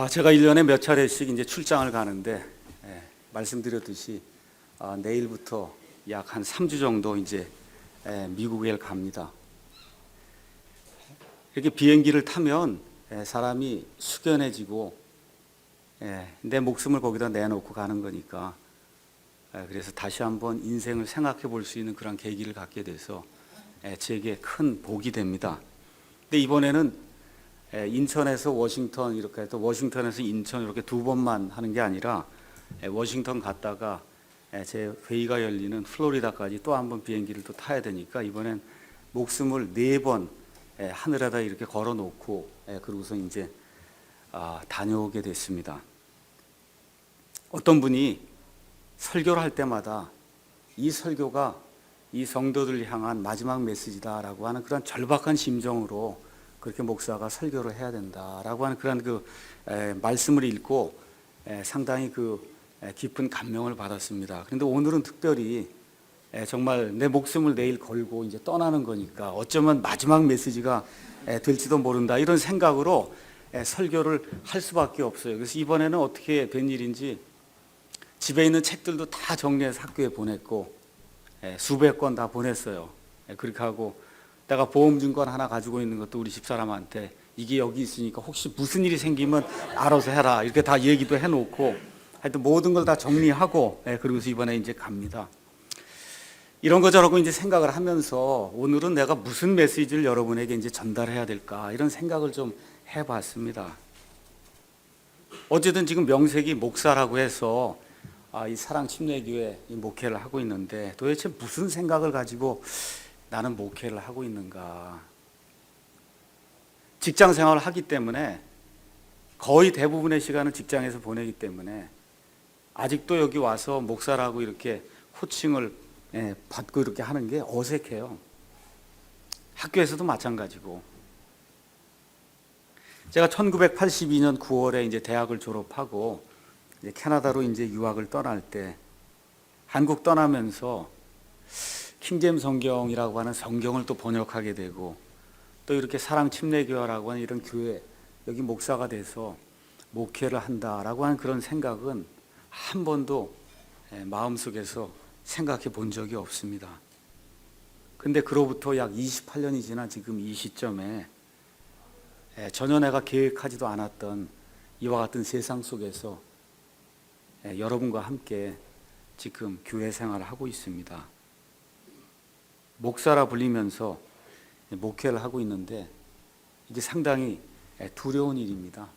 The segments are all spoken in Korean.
제가 1년에 몇 차례씩 이제 출장을 가는데, 말씀드렸듯이 내일부터 약 한 3주 정도 이제 미국에 갑니다. 이렇게 비행기를 타면 사람이 숙연해지고 내 목숨을 거기다 내놓고 가는 거니까, 그래서 다시 한번 인생을 생각해 볼 수 있는 그런 계기를 갖게 돼서 제게 큰 복이 됩니다. 근데 이번에는 인천에서 워싱턴 이렇게 해서 워싱턴에서 인천 이렇게 두 번만 하는 게 아니라 워싱턴 갔다가 제 회의가 열리는 플로리다까지 또 한 번 비행기를 또 타야 되니까 이번엔 목숨을 4번 하늘에다 이렇게 걸어 놓고 그러고서 이제 다녀오게 됐습니다. 어떤 분이 설교를 할 때마다 이 설교가 이 성도들 향한 마지막 메시지다라고 하는 그런 절박한 심정으로 그렇게 목사가 설교를 해야 된다라고 하는 그런 말씀을 읽고 상당히 깊은 감명을 받았습니다. 그런데 오늘은 특별히 정말 내 목숨을 내일 걸고 이제 떠나는 거니까 어쩌면 마지막 메시지가 될지도 모른다 이런 생각으로 설교를 할 수밖에 없어요. 그래서 이번에는 어떻게 된 일인지 집에 있는 책들도 다 정리해서 학교에 보냈고 수백 권 다 보냈어요. 그렇게 하고 내가 보험증권 하나 가지고 있는 것도 우리 집사람한테 이게 여기 있으니까 혹시 무슨 일이 생기면 알아서 해라 이렇게 다 얘기도 해놓고 하여튼 모든 걸 다 정리하고 그러고서 이번에 이제 갑니다. 이런 거 저런 거 이제 생각을 하면서 오늘은 내가 무슨 메시지를 여러분에게 이제 전달해야 될까 이런 생각을 좀 해봤습니다. 어쨌든 지금 명색이 목사라고 해서 이 사랑침례교회 목회를 하고 있는데 도대체 무슨 생각을 가지고 나는 목회를 하고 있는가? 직장 생활을 하기 때문에 거의 대부분의 시간을 직장에서 보내기 때문에 아직도 여기 와서 목사라고 이렇게 호칭을 받고 이렇게 하는 게 어색해요. 학교에서도 마찬가지고. 제가 1982년 9월에 이제 대학을 졸업하고 이제 캐나다로 이제 유학을 떠날 때 한국 떠나면서 킹제임스 성경이라고 하는 성경을 또 번역하게 되고 또 이렇게 사랑침례교회라고 하는 이런 교회 여기 목사가 돼서 목회를 한다라고 하는 그런 생각은 한 번도 마음속에서 생각해 본 적이 없습니다. 근데 그로부터 약 28년이 지난 지금 이 시점에 전혀 내가 계획하지도 않았던 이와 같은 세상 속에서 여러분과 함께 지금 교회 생활을 하고 있습니다. 목사라 불리면서 목회를 하고 있는데 이게 상당히 두려운 일입니다.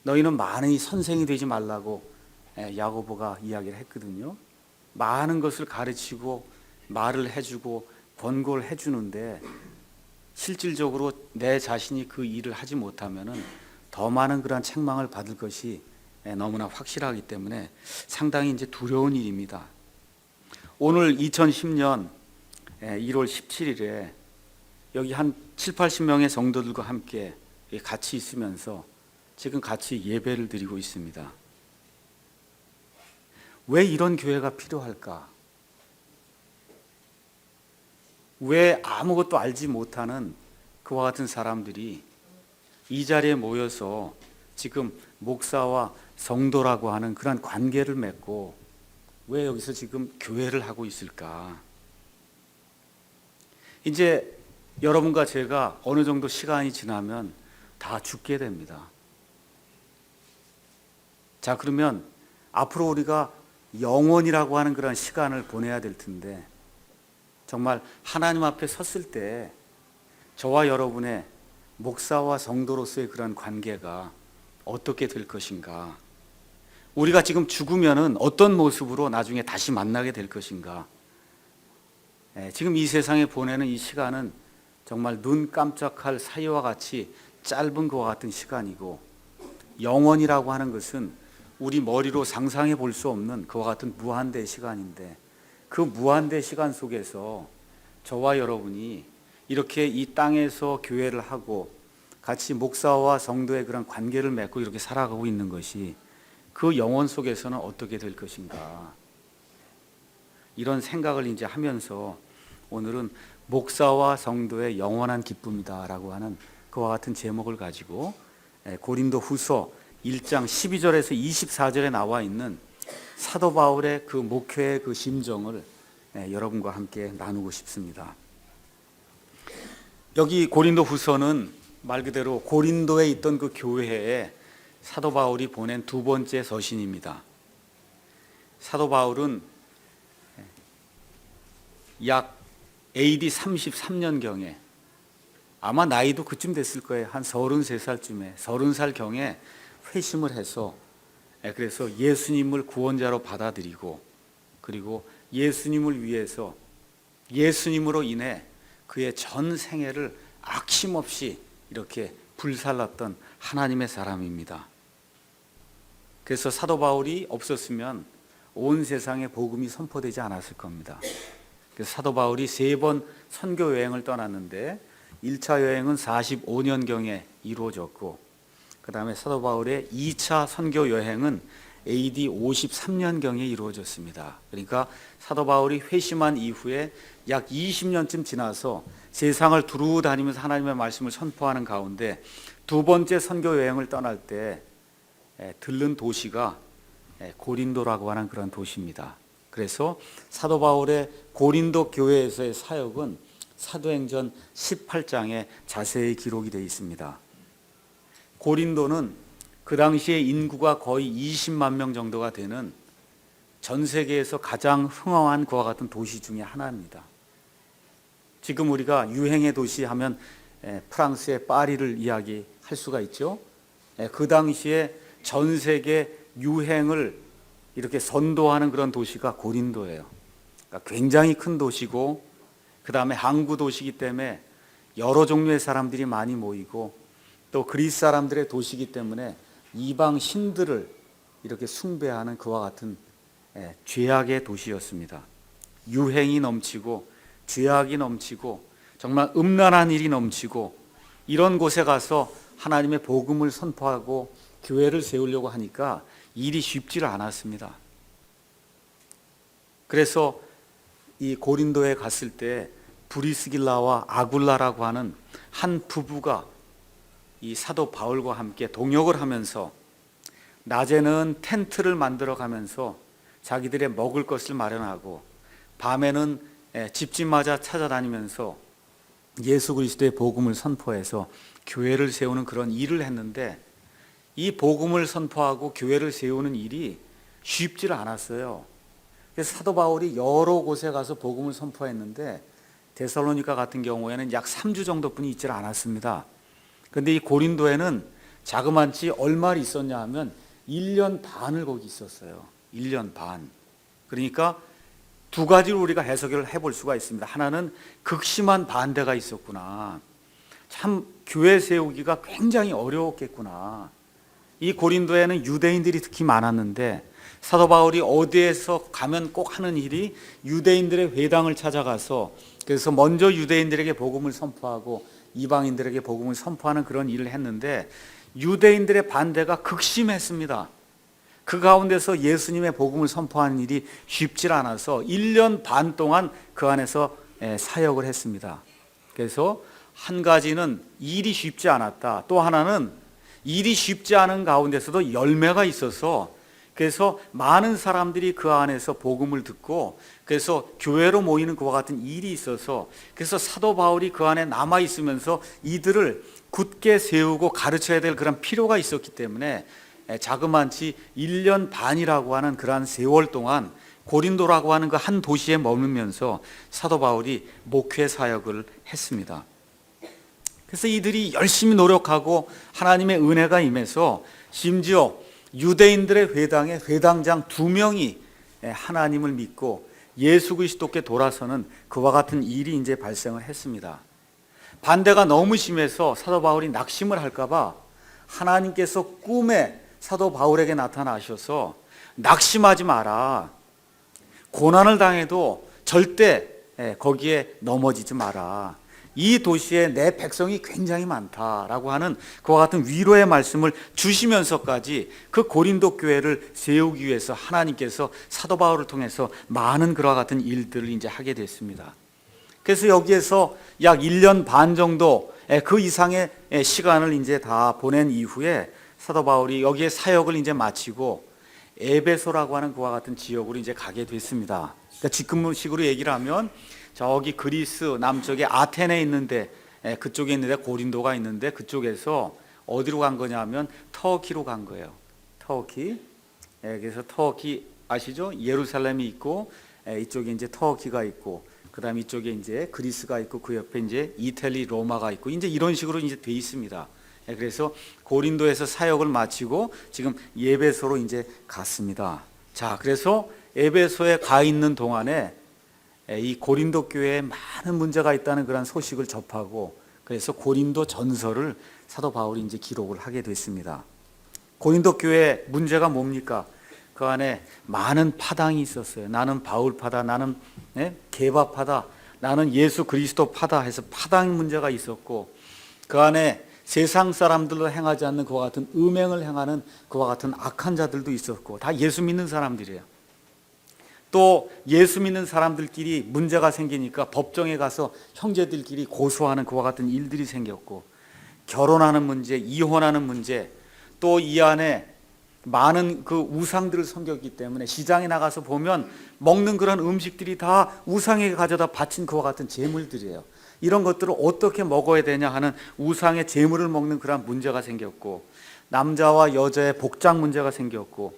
너희는 많이 선생이 되지 말라고 야고보가 이야기를 했거든요. 많은 것을 가르치고 말을 해주고 권고를 해주는데 실질적으로 내 자신이 그 일을 하지 못하면은 더 많은 그런 책망을 받을 것이 너무나 확실하기 때문에 상당히 이제 두려운 일입니다. 오늘 2010년 1월 17일에 여기 한 7, 80명의 성도들과 함께 같이 있으면서 지금 같이 예배를 드리고 있습니다. 왜 이런 교회가 필요할까? 왜 아무것도 알지 못하는 그와 같은 사람들이 이 자리에 모여서 지금 목사와 성도라고 하는 그런 관계를 맺고 왜 여기서 지금 교회를 하고 있을까? 이제 여러분과 제가 어느 정도 시간이 지나면 다 죽게 됩니다. 자, 그러면 앞으로 우리가 영원이라고 하는 그런 시간을 보내야 될 텐데 정말 하나님 앞에 섰을 때 저와 여러분의 목사와 성도로서의 그런 관계가 어떻게 될 것인가? 우리가 지금 죽으면은 어떤 모습으로 나중에 다시 만나게 될 것인가? 지금 이 세상에 보내는 이 시간은 정말 눈 깜짝할 사이와 같이 짧은 것과 같은 시간이고 영원이라고 하는 것은 우리 머리로 상상해 볼 수 없는 그와 같은 무한대의 시간인데 그 무한대 시간 속에서 저와 여러분이 이렇게 이 땅에서 교회를 하고 같이 목사와 성도의 그런 관계를 맺고 이렇게 살아가고 있는 것이 그 영혼 속에서는 어떻게 될 것인가 이런 생각을 이제 하면서 오늘은 목사와 성도의 영원한 기쁨이다라고 하는 그와 같은 제목을 가지고 고린도 후서 1장 12절에서 24절에 나와 있는 사도 바울의 그 목회의 그 심정을 여러분과 함께 나누고 싶습니다. 여기 고린도 후서는 말 그대로 고린도에 있던 그 교회에 사도 바울이 보낸 두 번째 서신입니다. 사도 바울은 약 AD 33년경에 아마 나이도 그쯤 됐을 거예요. 한 33살쯤에 30살경에 회심을 해서 그래서 예수님을 구원자로 받아들이고 그리고 예수님을 위해서 예수님으로 인해 그의 전 생애를 악심없이 이렇게 불살랐던 하나님의 사람입니다. 그래서 사도 바울이 없었으면 온 세상에 복음이 선포되지 않았을 겁니다. 그래서 사도 바울이 3번 선교 여행을 떠났는데 1차 여행은 45년경에 이루어졌고 그 다음에 사도 바울의 2차 선교 여행은 AD 53년경에 이루어졌습니다. 그러니까 사도 바울이 회심한 이후에 약 20년쯤 지나서 세상을 두루 다니면서 하나님의 말씀을 선포하는 가운데 두 번째 선교 여행을 떠날 때 들른 도시가 고린도라고 하는 그런 도시입니다. 그래서 사도 바울의 고린도 교회에서의 사역은 사도행전 18장에 자세히 기록이 되어 있습니다. 고린도는 그 당시에 인구가 거의 20만 명 정도가 되는 전 세계에서 가장 흥황한 그와 같은 도시 중에 하나입니다. 지금 우리가 유행의 도시 하면 프랑스의 파리를 이야기할 수가 있죠. 그 당시에 전 세계 유행을 이렇게 선도하는 그런 도시가 고린도예요. 그러니까 굉장히 큰 도시고 그 다음에 항구 도시이기 때문에 여러 종류의 사람들이 많이 모이고 또 그리스 사람들의 도시이기 때문에 이방 신들을 이렇게 숭배하는 그와 같은 죄악의 도시였습니다. 유행이 넘치고 죄악이 넘치고 정말 음란한 일이 넘치고 이런 곳에 가서 하나님의 복음을 선포하고 교회를 세우려고 하니까 일이 쉽지를 않았습니다. 그래서 이 고린도에 갔을 때 브리스길라와 아굴라라고 하는 한 부부가 이 사도 바울과 함께 동역을 하면서 낮에는 텐트를 만들어 가면서 자기들의 먹을 것을 마련하고 밤에는 집집마다 찾아다니면서 예수 그리스도의 복음을 선포해서 교회를 세우는 그런 일을 했는데 이 복음을 선포하고 교회를 세우는 일이 쉽지를 않았어요. 그래서 사도 바울이 여러 곳에 가서 복음을 선포했는데 데살로니가 같은 경우에는 약 3주 정도뿐이 있지 않았습니다. 그런데 이 고린도에는 자그만치 얼마나 있었냐 하면 1년 반을 거기 있었어요. 1년 반. 그러니까 두 가지로 우리가 해석을 해볼 수가 있습니다. 하나는 극심한 반대가 있었구나. 참 교회 세우기가 굉장히 어려웠겠구나. 이 고린도에는 유대인들이 특히 많았는데 사도 바울이 어디에서 가면 꼭 하는 일이 유대인들의 회당을 찾아가서 그래서 먼저 유대인들에게 복음을 선포하고 이방인들에게 복음을 선포하는 그런 일을 했는데 유대인들의 반대가 극심했습니다. 그 가운데서 예수님의 복음을 선포하는 일이 쉽지 않아서 1년 반 동안 그 안에서 사역을 했습니다. 그래서 한 가지는 일이 쉽지 않았다. 또 하나는 일이 쉽지 않은 가운데서도 열매가 있어서 그래서 많은 사람들이 그 안에서 복음을 듣고 그래서 교회로 모이는 그와 같은 일이 있어서 그래서 사도 바울이 그 안에 남아 있으면서 이들을 굳게 세우고 가르쳐야 될 그런 필요가 있었기 때문에 자그만치 1년 반이라고 하는 그러한 세월 동안 고린도라고 하는 그 한 도시에 머물면서 사도 바울이 목회 사역을 했습니다. 그래서 이들이 열심히 노력하고 하나님의 은혜가 임해서 심지어 유대인들의 회당에 회당장 2명이 하나님을 믿고 예수 그리스도께 돌아서는 그와 같은 일이 이제 발생을 했습니다. 반대가 너무 심해서 사도 바울이 낙심을 할까 봐 하나님께서 꿈에 사도 바울에게 나타나셔서 낙심하지 마라. 고난을 당해도 절대 거기에 넘어지지 마라. 이 도시에 내 백성이 굉장히 많다라고 하는 그와 같은 위로의 말씀을 주시면서까지 그 고린도 교회를 세우기 위해서 하나님께서 사도 바울을 통해서 많은 그와 같은 일들을 이제 하게 됐습니다. 그래서 여기에서 약 1년 반 정도 그 이상의 시간을 이제 다 보낸 이후에 사도 바울이 여기에 사역을 이제 마치고 에베소라고 하는 그와 같은 지역으로 이제 가게 됐습니다. 그러니까 지금식으로 얘기를 하면 저기 그리스 남쪽에 아테네 있는데 그쪽에 있는데 고린도가 있는데 그쪽에서 어디로 간 거냐면 터키로 간 거예요. 터키. 그래서 터키 아시죠? 예루살렘이 있고 이쪽에 이제 터키가 있고 그다음 이쪽에 이제 그리스가 있고 그 옆에 이제 이태리 로마가 있고 이제 이런 식으로 이제 돼 있습니다. 그래서 고린도에서 사역을 마치고 지금 에베소로 이제 갔습니다. 자, 그래서 에베소에 가 있는 동안에 이 고린도 교회에 많은 문제가 있다는 그런 소식을 접하고 그래서 고린도 전서를 사도 바울이 이제 기록을 하게 됐습니다. 고린도 교회 문제가 뭡니까? 그 안에 많은 파당이 있었어요. 나는 바울파다, 나는 게바파다, 나는 예수 그리스도파다 해서 파당 문제가 있었고 그 안에 세상 사람들로 행하지 않는 그와 같은 음행을 행하는 그와 같은 악한 자들도 있었고 다 예수 믿는 사람들이에요. 또 예수 믿는 사람들끼리 문제가 생기니까 법정에 가서 형제들끼리 고소하는 그와 같은 일들이 생겼고 결혼하는 문제, 이혼하는 문제, 또 이 안에 많은 그 우상들을 섬겼기 때문에 시장에 나가서 보면 먹는 그런 음식들이 다 우상에게 가져다 바친 그와 같은 제물들이에요. 이런 것들을 어떻게 먹어야 되냐 하는 우상의 제물을 먹는 그런 문제가 생겼고 남자와 여자의 복장 문제가 생겼고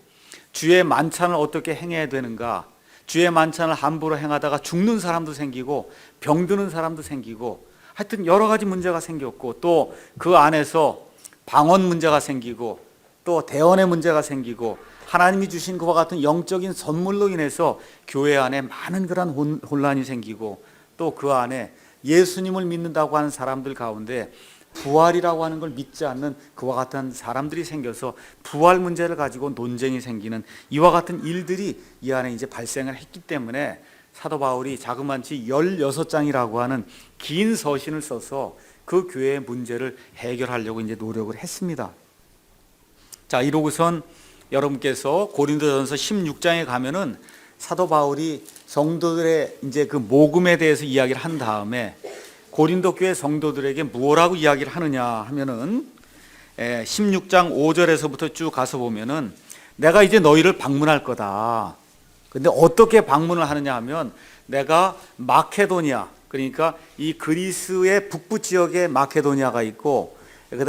주의 만찬을 어떻게 행해야 되는가, 주의 만찬을 함부로 행하다가 죽는 사람도 생기고 병드는 사람도 생기고 하여튼 여러 가지 문제가 생겼고 또 그 안에서 방언 문제가 생기고 또 대언의 문제가 생기고 하나님이 주신 그와 같은 영적인 선물로 인해서 교회 안에 많은 그런 혼란이 생기고 또 그 안에 예수님을 믿는다고 하는 사람들 가운데 부활이라고 하는 걸 믿지 않는 그와 같은 사람들이 생겨서 부활 문제를 가지고 논쟁이 생기는 이와 같은 일들이 이 안에 이제 발생을 했기 때문에 사도 바울이 자그마치 16장이라고 하는 긴 서신을 써서 그 교회의 문제를 해결하려고 이제 노력을 했습니다. 자, 이러고선 여러분께서 고린도전서 16장에 가면은 사도 바울이 성도들의 이제 그 모금에 대해서 이야기를 한 다음에 고린도 교회 성도들에게 뭐라고 이야기를 하느냐 하면은 16장 5절에서부터 쭉 가서 보면은 내가 이제 너희를 방문할 거다. 근데 어떻게 방문을 하느냐 하면 내가 마케도니아, 그러니까 이 그리스의 북부 지역에 마케도니아가 있고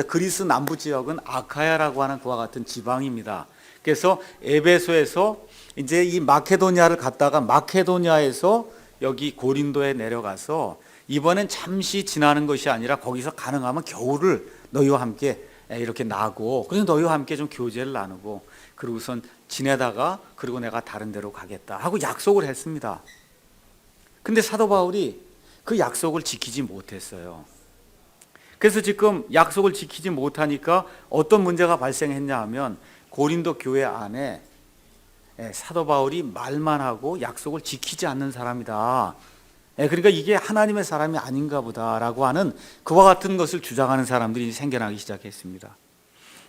그리스 남부 지역은 아카야라고 하는 그와 같은 지방입니다. 그래서 에베소에서 이제 이 마케도니아를 갔다가 마케도니아에서 여기 고린도에 내려가서 이번엔 잠시 지나는 것이 아니라 거기서 가능하면 겨울을 너희와 함께 이렇게 나고 그래서 너희와 함께 좀 교제를 나누고 그러고선 지내다가 그리고 내가 다른 데로 가겠다 하고 약속을 했습니다. 근데 사도 바울이 그 약속을 지키지 못했어요. 그래서 지금 약속을 지키지 못하니까 어떤 문제가 발생했냐 하면 고린도 교회 안에 사도 바울이 말만 하고 약속을 지키지 않는 사람이다. 그러니까 이게 하나님의 사람이 아닌가 보다라고 하는 그와 같은 것을 주장하는 사람들이 생겨나기 시작했습니다.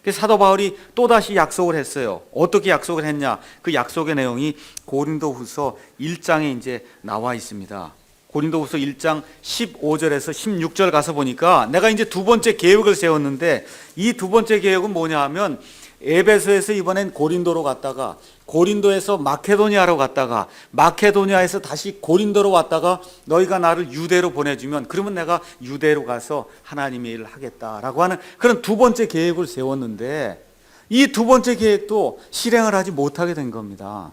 그래서 사도 바울이 또다시 약속을 했어요. 어떻게 약속을 했냐? 그 약속의 내용이 고린도후서 1장에 이제 나와 있습니다. 고린도후서 1장 15절에서 16절 가서 보니까 내가 이제 두 번째 계획을 세웠는데 이 두 번째 계획은 뭐냐 하면 에베소에서 이번엔 고린도로 갔다가 고린도에서 마케도니아로 갔다가 마케도니아에서 다시 고린도로 왔다가 너희가 나를 유대로 보내주면 그러면 내가 유대로 가서 하나님의 일을 하겠다라고 하는 그런 두 번째 계획을 세웠는데 이 두 번째 계획도 실행을 하지 못하게 된 겁니다.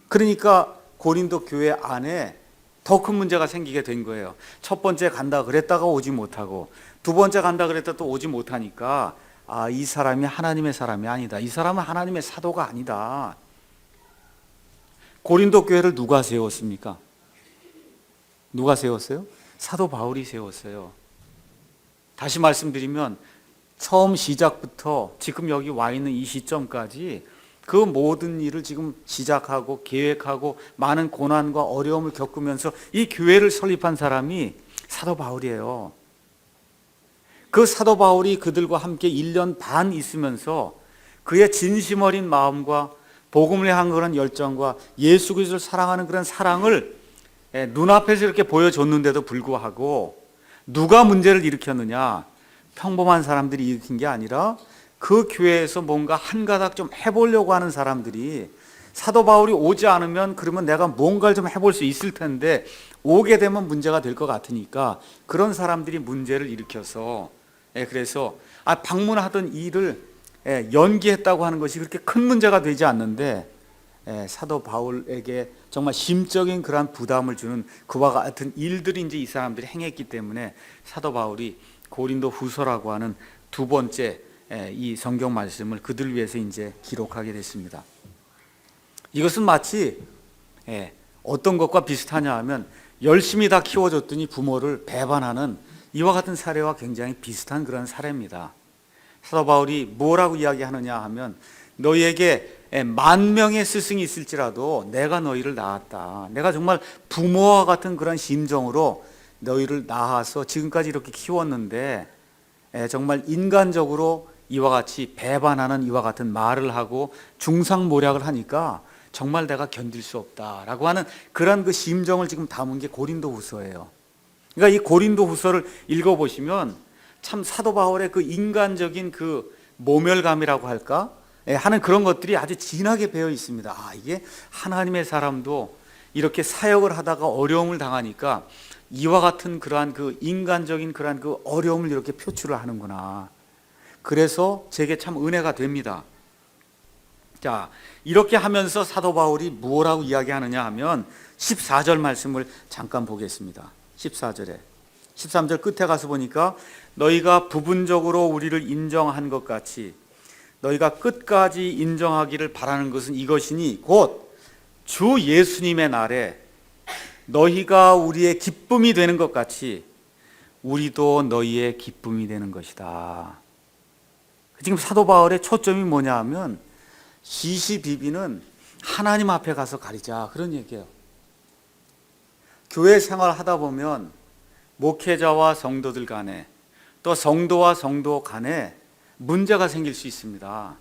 그러니까 고린도 교회 안에 더 큰 문제가 생기게 된 거예요. 첫 번째 간다 그랬다가 오지 못하고 두 번째 간다 그랬다 또 오지 못하니까 이 사람이 하나님의 사람이 아니다. 이 사람은 하나님의 사도가 아니다. 고린도 교회를 누가 세웠습니까? 누가 세웠어요? 사도 바울이 세웠어요. 다시 말씀드리면 처음 시작부터 지금 여기 와 있는 이 시점까지 그 모든 일을 지금 시작하고 계획하고 많은 고난과 어려움을 겪으면서 이 교회를 설립한 사람이 사도 바울이에요. 그 사도 바울이 그들과 함께 1년 반 있으면서 그의 진심 어린 마음과 복음을 향한 그런 열정과 예수 그리스도를 사랑하는 그런 사랑을 눈앞에서 이렇게 보여줬는데도 불구하고 누가 문제를 일으켰느냐? 평범한 사람들이 일으킨 게 아니라 그 교회에서 뭔가 한 가닥 좀 해보려고 하는 사람들이, 사도 바울이 오지 않으면 그러면 내가 뭔가를 좀 해볼 수 있을 텐데 오게 되면 문제가 될 것 같으니까 그런 사람들이 문제를 일으켜서, 그래서 방문하던 일을 연기했다고 하는 것이 그렇게 큰 문제가 되지 않는데 사도 바울에게 정말 심적인 그러한 부담을 주는 그와 같은 일들이 이제 이 사람들이 행했기 때문에 사도 바울이 고린도 후서라고 하는 두 번째 이 성경 말씀을 그들 위해서 이제 기록하게 됐습니다. 이것은 마치 어떤 것과 비슷하냐 하면 열심히 다 키워줬더니 부모를 배반하는 이와 같은 사례와 굉장히 비슷한 그런 사례입니다. 사도 바울이 뭐라고 이야기하느냐 하면 너희에게 10,000명의 스승이 있을지라도 내가 너희를 낳았다. 내가 정말 부모와 같은 그런 심정으로 너희를 낳아서 지금까지 이렇게 키웠는데 정말 인간적으로 이와 같이 배반하는 이와 같은 말을 하고 중상모략을 하니까 정말 내가 견딜 수 없다라고 하는 그런 그 심정을 지금 담은 게 고린도후서예요. 그러니까 이 고린도후서를 읽어보시면 참 사도 바울의 그 인간적인 그 모멸감이라고 할까 하는 그런 것들이 아주 진하게 배어 있습니다. 이게 하나님의 사람도 이렇게 사역을 하다가 어려움을 당하니까 이와 같은 그러한 그 인간적인 그러한 그 어려움을 이렇게 표출을 하는구나. 그래서 제게 참 은혜가 됩니다. 자, 이렇게 하면서 사도 바울이 뭐라고 이야기하느냐 하면 14절 말씀을 잠깐 보겠습니다. 14절에 13절 끝에 가서 보니까 너희가 부분적으로 우리를 인정한 것 같이 너희가 끝까지 인정하기를 바라는 것은 이것이니 곧 주 예수님의 날에 너희가 우리의 기쁨이 되는 것 같이 우리도 너희의 기쁨이 되는 것이다. 지금 사도 바울의 초점이 뭐냐 하면 시시비비는 하나님 앞에 가서 가리자, 그런 얘기예요. 교회 생활 하다 보면 목회자와 성도들 간에 또 성도와 성도 간에 문제가 생길 수 있습니다.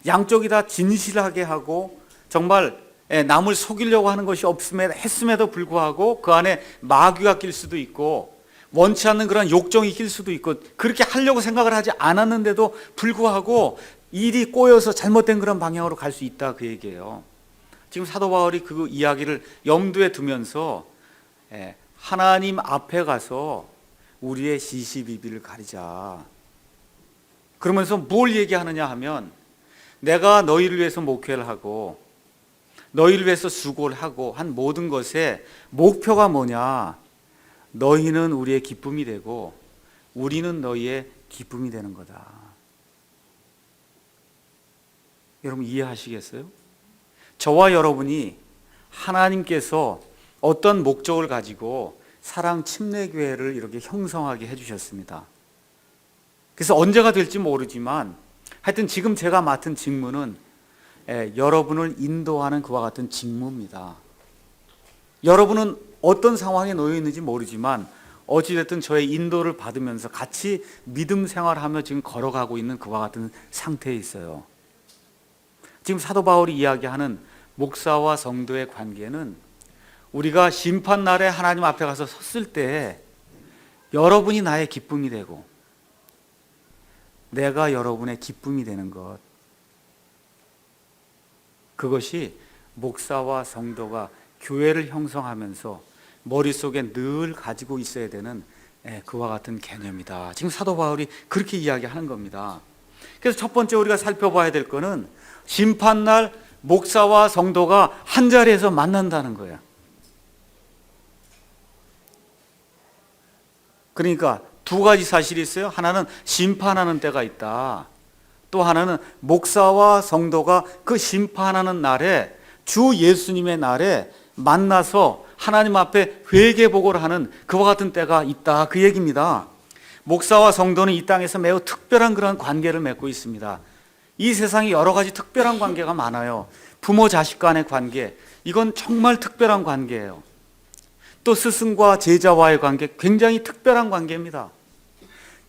양쪽이 다 진실하게 하고 정말 남을 속이려고 하는 것이 했음에도 불구하고 그 안에 마귀가 낄 수도 있고 원치 않는 그런 욕정이 낄 수도 있고 그렇게 하려고 생각을 하지 않았는데도 불구하고 일이 꼬여서 잘못된 그런 방향으로 갈 수 있다, 그 얘기예요. 지금 사도 바울이 그 이야기를 염두에 두면서 하나님 앞에 가서 우리의 시시비비를 가리자. 그러면서 뭘 얘기하느냐 하면 내가 너희를 위해서 목회를 하고 너희를 위해서 수고를 하고 한 모든 것의 목표가 뭐냐? 너희는 우리의 기쁨이 되고 우리는 너희의 기쁨이 되는 거다. 여러분 이해하시겠어요? 저와 여러분이 하나님께서 어떤 목적을 가지고 사랑 침례교회를 이렇게 형성하게 해주셨습니다. 그래서 언제가 될지 모르지만 하여튼 지금 제가 맡은 직무는 여러분을 인도하는 그와 같은 직무입니다. 여러분은 어떤 상황에 놓여 있는지 모르지만 어찌됐든 저의 인도를 받으면서 같이 믿음 생활하며 지금 걸어가고 있는 그와 같은 상태에 있어요. 지금 사도 바울이 이야기하는 목사와 성도의 관계는 우리가 심판날에 하나님 앞에 가서 섰을 때 여러분이 나의 기쁨이 되고 내가 여러분의 기쁨이 되는 것, 그것이 목사와 성도가 교회를 형성하면서 머릿속에 늘 가지고 있어야 되는 그와 같은 개념이다. 지금 사도 바울이 그렇게 이야기하는 겁니다. 그래서 첫 번째 우리가 살펴봐야 될 거는 심판날 목사와 성도가 한 자리에서 만난다는 거예요. 그러니까 두 가지 사실이 있어요. 하나는 심판하는 때가 있다. 또 하나는 목사와 성도가 그 심판하는 날에 주 예수님의 날에 만나서 하나님 앞에 회개보고를 하는 그와 같은 때가 있다, 그 얘기입니다. 목사와 성도는 이 땅에서 매우 특별한 그런 관계를 맺고 있습니다. 이 세상에 여러 가지 특별한 관계가 많아요. 부모 자식 간의 관계, 이건 정말 특별한 관계예요. 또 스승과 제자와의 관계, 굉장히 특별한 관계입니다.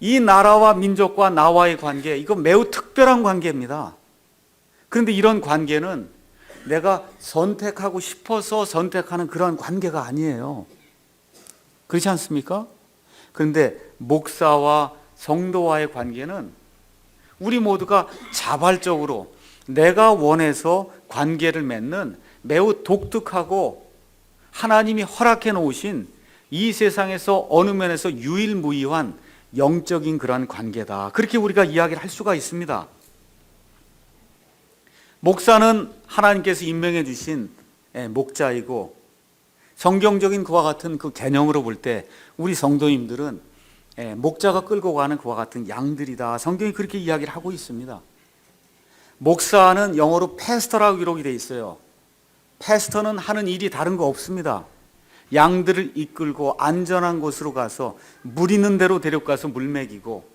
이 나라와 민족과 나와의 관계, 이거 매우 특별한 관계입니다. 그런데 이런 관계는 내가 선택하고 싶어서 선택하는 그런 관계가 아니에요. 그렇지 않습니까? 그런데 목사와 성도와의 관계는 우리 모두가 자발적으로 내가 원해서 관계를 맺는 매우 독특하고 하나님이 허락해 놓으신 이 세상에서 어느 면에서 유일무이한 영적인 그러한 관계다. 그렇게 우리가 이야기를 할 수가 있습니다. 목사는 하나님께서 임명해 주신 목자이고, 성경적인 그와 같은 그 개념으로 볼 때 우리 성도님들은 목자가 끌고 가는 그와 같은 양들이다. 성경이 그렇게 이야기를 하고 있습니다. 목사는 영어로 패스터라고 기록이 되어 있어요. 패스터는 하는 일이 다른 거 없습니다. 양들을 이끌고 안전한 곳으로 가서 물 있는 데로 데려가서 물 먹이고,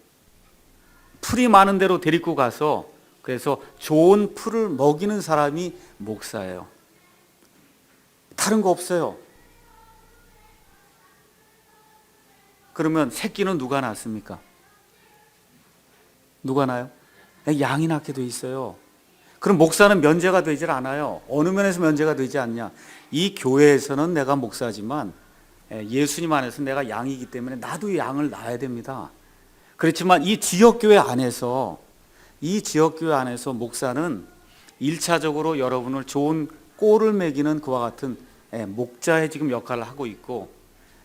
풀이 많은 데로 데리고 가서 그래서 좋은 풀을 먹이는 사람이 목사예요. 다른 거 없어요. 그러면 새끼는 누가 낳습니까? 누가 낳아요? 양이 낳게 돼 있어요. 그럼 목사는 면제가 되질 않아요. 어느 면에서 면제가 되지 않냐? 이 교회에서는 내가 목사지만 예수님 안에서 내가 양이기 때문에 나도 양을 낳아야 됩니다. 그렇지만 이 지역교회 안에서 목사는 1차적으로 여러분을 좋은 꼴을 먹이는 그와 같은 목자의 지금 역할을 하고 있고,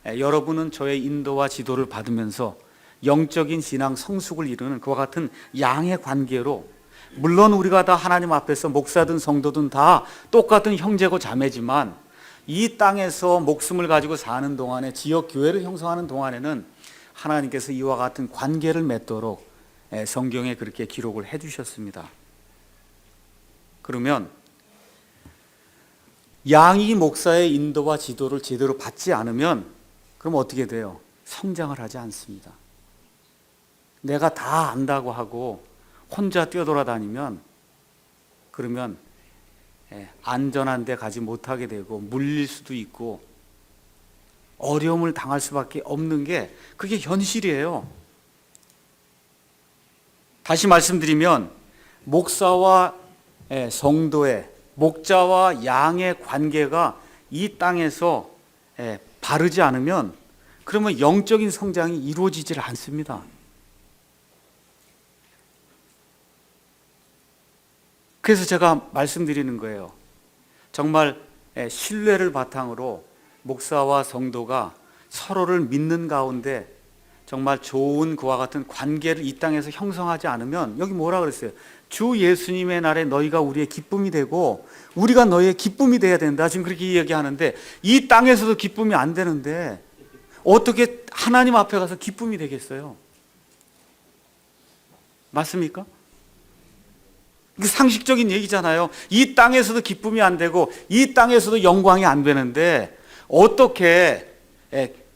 여러분은 저의 인도와 지도를 받으면서 영적인 신앙 성숙을 이루는 그와 같은 양의 관계로, 물론 우리가 다 하나님 앞에서 목사든 성도든 다 똑같은 형제고 자매지만 이 땅에서 목숨을 가지고 사는 동안에, 지역 교회를 형성하는 동안에는 하나님께서 이와 같은 관계를 맺도록 성경에 그렇게 기록을 해 주셨습니다. 그러면 양이 목사의 인도와 지도를 제대로 받지 않으면 그럼 어떻게 돼요? 성장을 하지 않습니다. 내가 다 안다고 하고 혼자 뛰어돌아다니면 그러면 안전한 데 가지 못하게 되고 물릴 수도 있고 어려움을 당할 수밖에 없는 게 그게 현실이에요. 다시 말씀드리면 목사와 성도의, 목자와 양의 관계가 이 땅에서 바르지 않으면 그러면 영적인 성장이 이루어지질 않습니다. 그래서 제가 말씀드리는 거예요. 정말 신뢰를 바탕으로 목사와 성도가 서로를 믿는 가운데 정말 좋은 그와 같은 관계를 이 땅에서 형성하지 않으면, 여기 뭐라 그랬어요? 주 예수님의 날에 너희가 우리의 기쁨이 되고 우리가 너희의 기쁨이 돼야 된다. 지금 그렇게 이야기하는데 이 땅에서도 기쁨이 안 되는데 어떻게 하나님 앞에 가서 기쁨이 되겠어요? 맞습니까? 상식적인 얘기잖아요. 이 땅에서도 기쁨이 안 되고 이 땅에서도 영광이 안 되는데 어떻게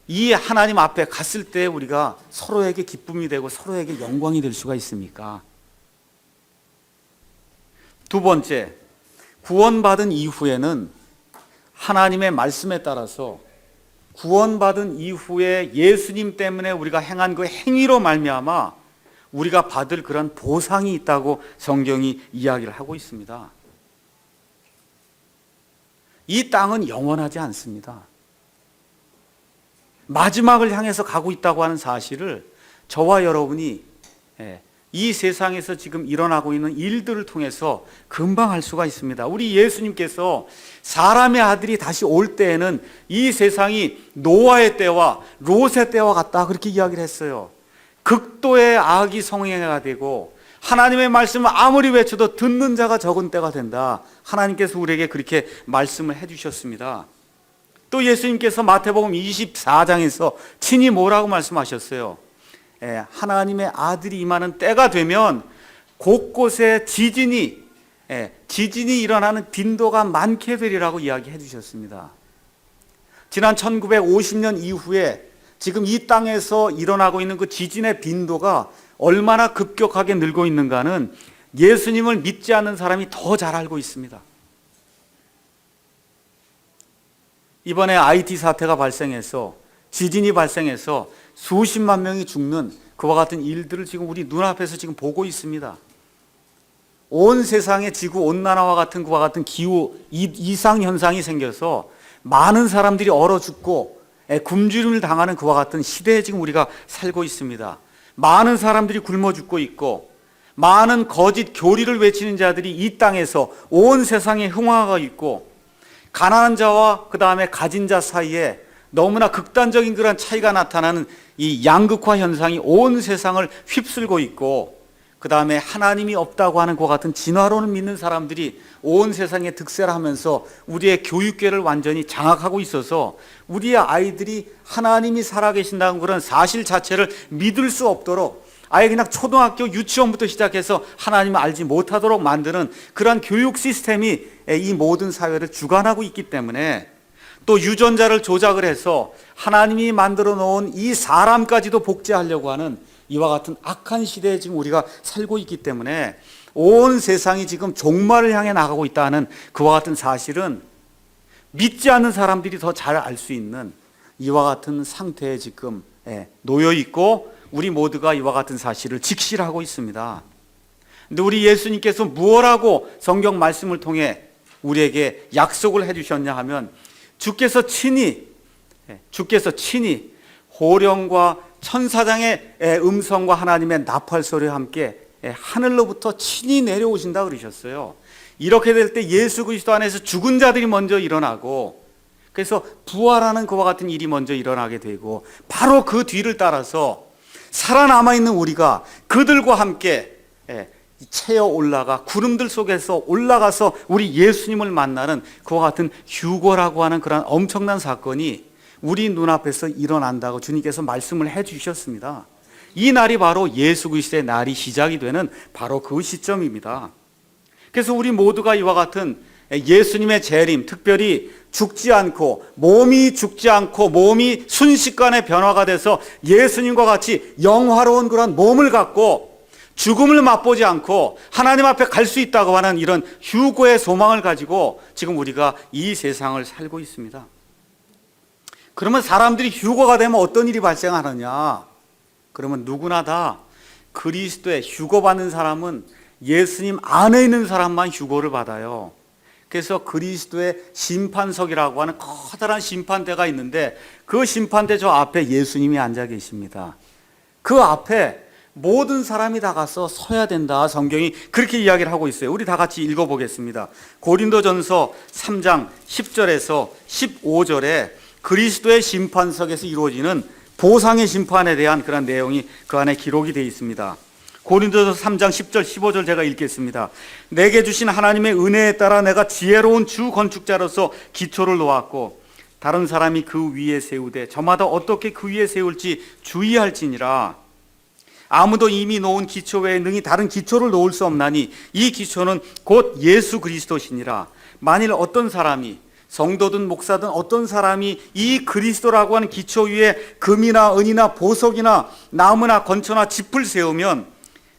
이 하나님 앞에 갔을 때 우리가 서로에게 기쁨이 되고 서로에게 영광이 될 수가 있습니까? 두 번째, 구원받은 이후에는 하나님의 말씀에 따라서 구원받은 이후에 예수님 때문에 우리가 행한 그 행위로 말미암아 우리가 받을 그런 보상이 있다고 성경이 이야기를 하고 있습니다. 이 땅은 영원하지 않습니다. 마지막을 향해서 가고 있다고 하는 사실을 저와 여러분이 이 세상에서 지금 일어나고 있는 일들을 통해서 금방 알 수가 있습니다. 우리 예수님께서 사람의 아들이 다시 올 때에는 이 세상이 노아의 때와 롯의 때와 같다, 그렇게 이야기를 했어요. 극도의 악이 성행해가 되고 하나님의 말씀을 아무리 외쳐도 듣는 자가 적은 때가 된다. 하나님께서 우리에게 그렇게 말씀을 해주셨습니다. 또 예수님께서 마태복음 24장에서 친히 뭐라고 말씀하셨어요? 하나님의 아들이 임하는 때가 되면 곳곳에 지진이 일어나는 빈도가 많게 되리라고 이야기해 주셨습니다. 지난 1950년 이후에 지금 이 땅에서 일어나고 있는 그 지진의 빈도가 얼마나 급격하게 늘고 있는가는 예수님을 믿지 않는 사람이 더 잘 알고 있습니다. 이번에 IT 사태가 발생해서, 지진이 발생해서 수십만 명이 죽는 그와 같은 일들을 지금 우리 눈앞에서 지금 보고 있습니다. 온 세상에 지구 온난화와 같은 그와 같은 기후 이상 현상이 생겨서 많은 사람들이 얼어 죽고 굶주림을 당하는 그와 같은 시대에 지금 우리가 살고 있습니다. 많은 사람들이 굶어 죽고 있고 많은 거짓 교리를 외치는 자들이 이 땅에서 온 세상에 흥황하고 있고 가난한 자와 그 다음에 가진 자 사이에 너무나 극단적인 그런 차이가 나타나는 이 양극화 현상이 온 세상을 휩쓸고 있고 그 다음에 하나님이 없다고 하는 그와 같은 진화론을 믿는 사람들이 온 세상에 득세를 하면서 우리의 교육계를 완전히 장악하고 있어서 우리의 아이들이 하나님이 살아계신다는 그런 사실 자체를 믿을 수 없도록 아예 그냥 초등학교 유치원부터 시작해서 하나님을 알지 못하도록 만드는 그러한 교육 시스템이 이 모든 사회를 주관하고 있기 때문에 또 유전자를 조작을 해서 하나님이 만들어 놓은 이 사람까지도 복제하려고 하는 이와 같은 악한 시대에 지금 우리가 살고 있기 때문에 온 세상이 지금 종말을 향해 나가고 있다는 그와 같은 사실은 믿지 않는 사람들이 더 잘 알 수 있는 이와 같은 상태에 지금 놓여 있고 우리 모두가 이와 같은 사실을 직시하고 있습니다. 근데 우리 예수님께서 무엇라고 성경 말씀을 통해 우리에게 약속을 해주셨냐 하면 주께서 친히 호령과 천사장의 음성과 하나님의 나팔 소리와 함께 하늘로부터 친히 내려오신다 그러셨어요. 이렇게 될 때 예수 그리스도 안에서 죽은 자들이 먼저 일어나고 그래서 부활하는 그와 같은 일이 먼저 일어나게 되고 바로 그 뒤를 따라서 살아남아 있는 우리가 그들과 함께 채어 올라가 구름들 속에서 올라가서 우리 예수님을 만나는 그와 같은 휴거라고 하는 그런 엄청난 사건이 우리 눈앞에서 일어난다고 주님께서 말씀을 해 주셨습니다. 이 날이 바로 예수 그리스도의 날이 시작이 되는 바로 그 시점입니다. 그래서 우리 모두가 이와 같은 예수님의 재림, 특별히 죽지 않고 몸이 죽지 않고 몸이 순식간에 변화가 돼서 예수님과 같이 영화로운 그런 몸을 갖고 죽음을 맛보지 않고 하나님 앞에 갈 수 있다고 하는 이런 휴거의 소망을 가지고 지금 우리가 이 세상을 살고 있습니다. 그러면 사람들이 휴거가 되면 어떤 일이 발생하느냐? 그러면 누구나 다 그리스도의 휴거받는 사람은 예수님 안에 있는 사람만 휴거를 받아요. 그래서 그리스도의 심판석이라고 하는 커다란 심판대가 있는데 그 심판대 저 앞에 예수님이 앉아 계십니다. 그 앞에 모든 사람이 다 가서 서야 된다. 성경이 그렇게 이야기를 하고 있어요. 우리 다 같이 읽어보겠습니다. 고린도전서 3장 10절에서 15절에 그리스도의 심판석에서 이루어지는 보상의 심판에 대한 그런 내용이 그 안에 기록이 되어 있습니다. 고린도서 3장 10절 15절 제가 읽겠습니다. 내게 주신 하나님의 은혜에 따라 내가 지혜로운 주 건축자로서 기초를 놓았고 다른 사람이 그 위에 세우되 저마다 어떻게 그 위에 세울지 주의할지니라. 아무도 이미 놓은 기초 외에 능히 다른 기초를 놓을 수 없나니 이 기초는 곧 예수 그리스도시니라. 만일 어떤 사람이 성도든 목사든 어떤 사람이 이 그리스도라고 하는 기초 위에 금이나 은이나 보석이나 나무나 건초나 짚을 세우면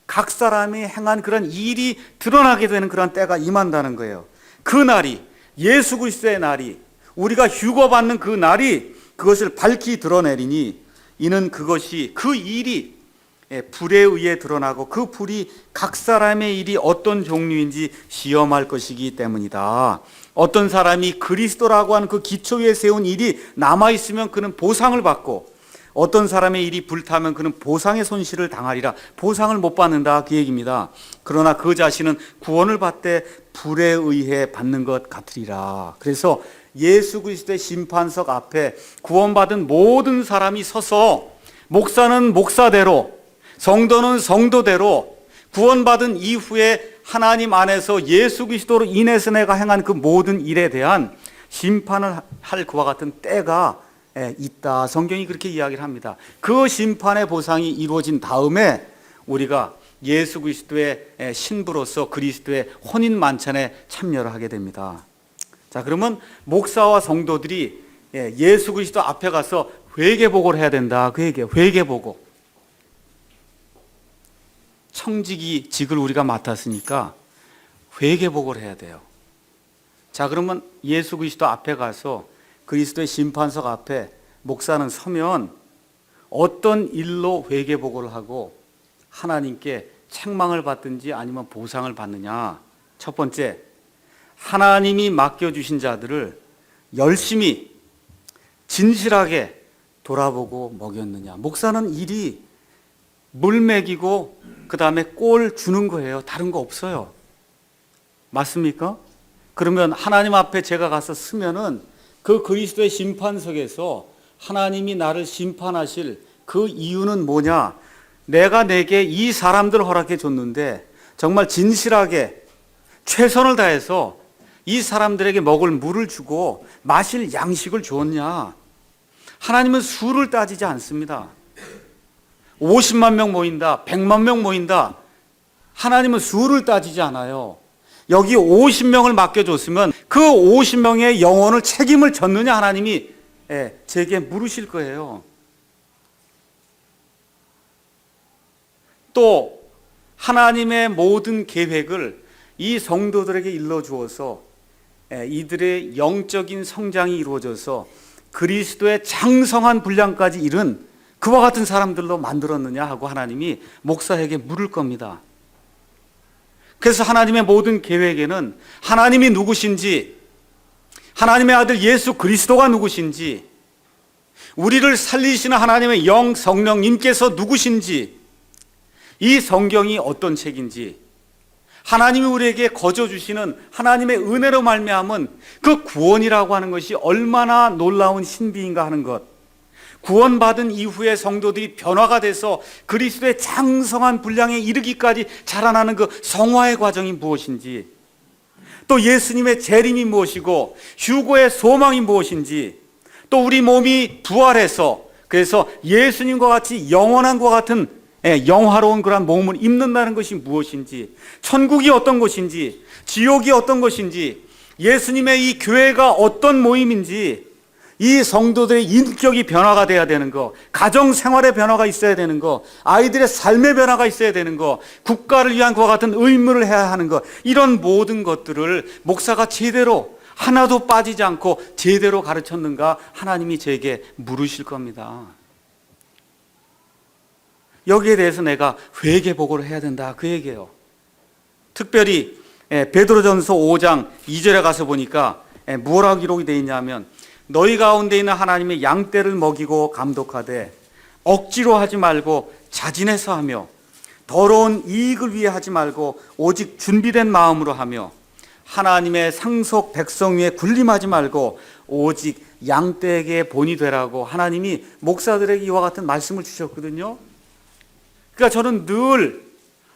각 사람이 행한 그런 일이 드러나게 되는 그런 때가 임한다는 거예요. 그 날이 예수 그리스도의 날이 우리가 휴거받는 그 날이 그것을 밝히 드러내리니 이는 그것이 그 일이 불에 의해 드러나고 그 불이 각 사람의 일이 어떤 종류인지 시험할 것이기 때문이다. 어떤 사람이 그리스도라고 하는 그 기초 위에 세운 일이 남아있으면 그는 보상을 받고 어떤 사람의 일이 불타면 그는 보상의 손실을 당하리라. 보상을 못 받는다 그 얘기입니다. 그러나 그 자신은 구원을 받되 불에 의해 받는 것 같으리라. 그래서 예수 그리스도의 심판석 앞에 구원받은 모든 사람이 서서 목사는 목사대로 성도는 성도대로 구원받은 이후에 하나님 안에서 예수 그리스도로 인해서 내가 행한 그 모든 일에 대한 심판을 할 그와 같은 때가 있다. 성경이 그렇게 이야기를 합니다. 그 심판의 보상이 이루어진 다음에 우리가 예수 그리스도의 신부로서 그리스도의 혼인 만찬에 참여를 하게 됩니다. 자, 그러면 목사와 성도들이 예수 그리스도 앞에 가서 회개복을 해야 된다. 그 얘기예요. 회개복고. 청지기직을 우리가 맡았으니까 회개복을 해야 돼요. 자, 그러면 예수 그리스도 앞에 가서 그리스도의 심판석 앞에 목사는 서면 어떤 일로 회개복을 하고 하나님께 책망을 받든지 아니면 보상을 받느냐. 첫 번째, 하나님이 맡겨주신 자들을 열심히 진실하게 돌아보고 먹였느냐? 목사는 일이 물 먹이고 그 다음에 꼴 주는 거예요. 다른 거 없어요. 맞습니까? 그러면 하나님 앞에 제가 가서 서면은 그 그리스도의 심판석에서 하나님이 나를 심판하실 그 이유는 뭐냐? 내가 내게 이 사람들 허락해 줬는데 정말 진실하게 최선을 다해서 이 사람들에게 먹을 물을 주고 마실 양식을 주었냐? 하나님은 수를 따지지 않습니다. 50만 명 모인다, 100만 명 모인다. 하나님은 수를 따지지 않아요. 여기 50명을 맡겨줬으면 그 50명의 영혼을 책임을 졌느냐 하나님이 제게 물으실 거예요. 또 하나님의 모든 계획을 이 성도들에게 일러주어서 이들의 영적인 성장이 이루어져서 그리스도의 장성한 분량까지 이른 그와 같은 사람들로 만들었느냐 하고 하나님이 목사에게 물을 겁니다. 그래서 하나님의 모든 계획에는 하나님이 누구신지, 하나님의 아들 예수 그리스도가 누구신지, 우리를 살리시는 하나님의 영 성령님께서 누구신지, 이 성경이 어떤 책인지, 하나님이 우리에게 거저 주시는 하나님의 은혜로 말미암은 그 구원이라고 하는 것이 얼마나 놀라운 신비인가 하는 것, 구원받은 이후에 성도들이 변화가 돼서 그리스도의 장성한 분량에 이르기까지 자라나는 그 성화의 과정이 무엇인지, 또 예수님의 재림이 무엇이고 휴거의 소망이 무엇인지, 또 우리 몸이 부활해서 그래서 예수님과 같이 영원한 것 같은 영화로운 그런 몸을 입는다는 것이 무엇인지, 천국이 어떤 것인지, 지옥이 어떤 것인지, 예수님의 이 교회가 어떤 모임인지, 이 성도들의 인격이 변화가 돼야 되는 거, 가정 생활의 변화가 있어야 되는 거, 아이들의 삶의 변화가 있어야 되는 거, 국가를 위한 그와 같은 의무를 해야 하는 거, 이런 모든 것들을 목사가 제대로 하나도 빠지지 않고 제대로 가르쳤는가 하나님이 제게 물으실 겁니다. 여기에 대해서 내가 회개복을 해야 된다 그 얘기예요. 특별히 베드로전서 5장 2절에 가서 보니까 뭐라고 기록이 되어 있냐면, 너희 가운데 있는 하나님의 양떼를 먹이고 감독하되 억지로 하지 말고 자진해서 하며 더러운 이익을 위해 하지 말고 오직 준비된 마음으로 하며 하나님의 상속 백성 위에 군림하지 말고 오직 양떼에게 본이 되라고 하나님이 목사들에게 이와 같은 말씀을 주셨거든요. 그러니까 저는 늘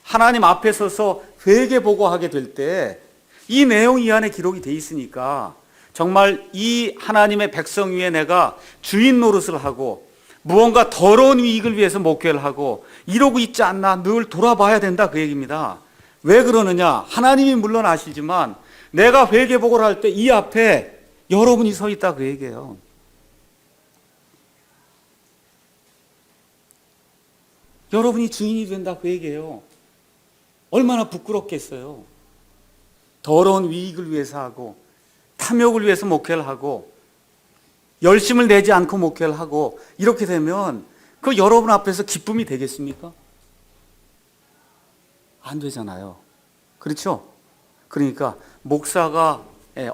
하나님 앞에 서서 회개 보고하게 될 때 이 내용이 이 안에 기록이 돼 있으니까 정말 이 하나님의 백성 위에 내가 주인 노릇을 하고 무언가 더러운 이익을 위해서 목회를 하고 이러고 있지 않나 늘 돌아봐야 된다 그 얘기입니다. 왜 그러느냐? 하나님이 물론 아시지만 내가 회개복을 할 때 이 앞에 여러분이 서 있다 그 얘기예요. 여러분이 주인이 된다 그 얘기예요. 얼마나 부끄럽겠어요. 더러운 이익을 위해서 하고 탐욕을 위해서 목회를 하고 열심을 내지 않고 목회를 하고 이렇게 되면 그 여러분 앞에서 기쁨이 되겠습니까? 안 되잖아요. 그렇죠? 그러니까 목사가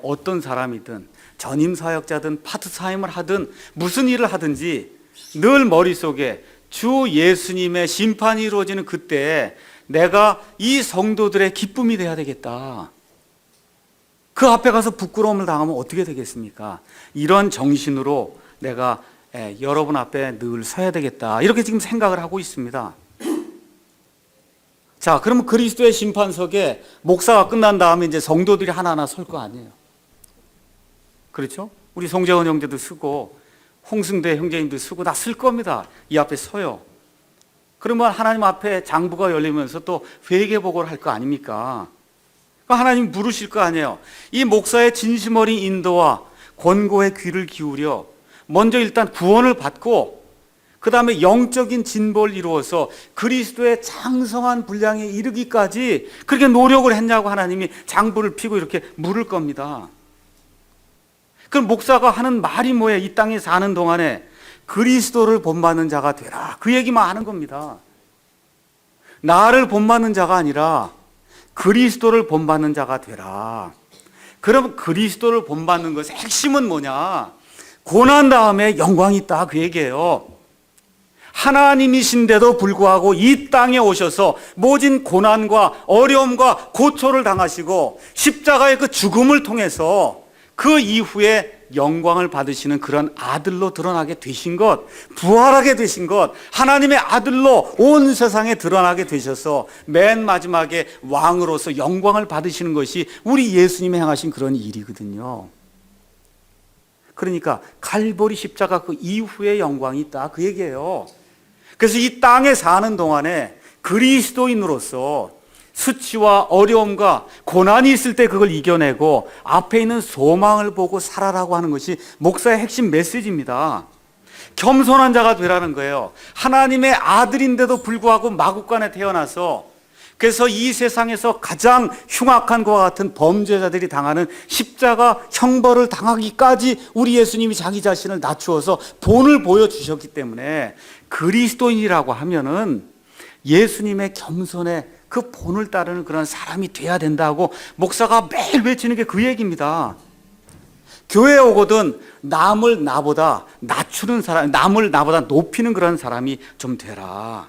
어떤 사람이든 전임 사역자든 파트타임을 하든 무슨 일을 하든지 늘 머릿속에 주 예수님의 심판이 이루어지는 그때 내가 이 성도들의 기쁨이 돼야 되겠다. 그 앞에 가서 부끄러움을 당하면 어떻게 되겠습니까? 이런 정신으로 내가 여러분 앞에 늘 서야 되겠다. 이렇게 지금 생각을 하고 있습니다. 자, 그러면 그리스도의 심판석에 목사가 끝난 다음에 이제 성도들이 하나하나 설 거 아니에요. 그렇죠? 우리 송재원 형제도 쓰고 홍승대 형제님도 쓰고 다 쓸 겁니다. 이 앞에 서요. 그러면 하나님 앞에 장부가 열리면서 또 회개복을 할 거 아닙니까? 하나님 물으실 거 아니에요. 이 목사의 진심 어린 인도와 권고의 귀를 기울여 먼저 일단 구원을 받고 그 다음에 영적인 진보를 이루어서 그리스도의 장성한 분량에 이르기까지 그렇게 노력을 했냐고 하나님이 장부를 피고 이렇게 물을 겁니다. 그럼 목사가 하는 말이 뭐예요? 이 땅에 사는 동안에 그리스도를 본받는 자가 되라. 그 얘기만 하는 겁니다. 나를 본받는 자가 아니라 그리스도를 본받는 자가 되라. 그럼 그리스도를 본받는 것의 핵심은 뭐냐? 고난 다음에 영광이 있다, 그 얘기예요. 하나님이신데도 불구하고 이 땅에 오셔서 모진 고난과 어려움과 고초를 당하시고 십자가의 그 죽음을 통해서 그 이후에 영광을 받으시는 그런 아들로 드러나게 되신 것, 부활하게 되신 것, 하나님의 아들로 온 세상에 드러나게 되셔서 맨 마지막에 왕으로서 영광을 받으시는 것이 우리 예수님이 행하신 그런 일이거든요. 그러니까 갈보리 십자가 그 이후에 영광이 있다, 그 얘기예요. 그래서 이 땅에 사는 동안에 그리스도인으로서 수치와 어려움과 고난이 있을 때 그걸 이겨내고 앞에 있는 소망을 보고 살아라고 하는 것이 목사의 핵심 메시지입니다. 겸손한 자가 되라는 거예요. 하나님의 아들인데도 불구하고 마국간에 태어나서 그래서 이 세상에서 가장 흉악한 것과 같은 범죄자들이 당하는 십자가 형벌을 당하기까지 우리 예수님이 자기 자신을 낮추어서 본을 보여주셨기 때문에 그리스도인이라고 하면은 예수님의 겸손에 그 본을 따르는 그런 사람이 돼야 된다고 목사가 매일 외치는 게 그 얘기입니다. 교회에 오거든 남을 나보다 낮추는 사람, 남을 나보다 높이는 그런 사람이 좀 되라.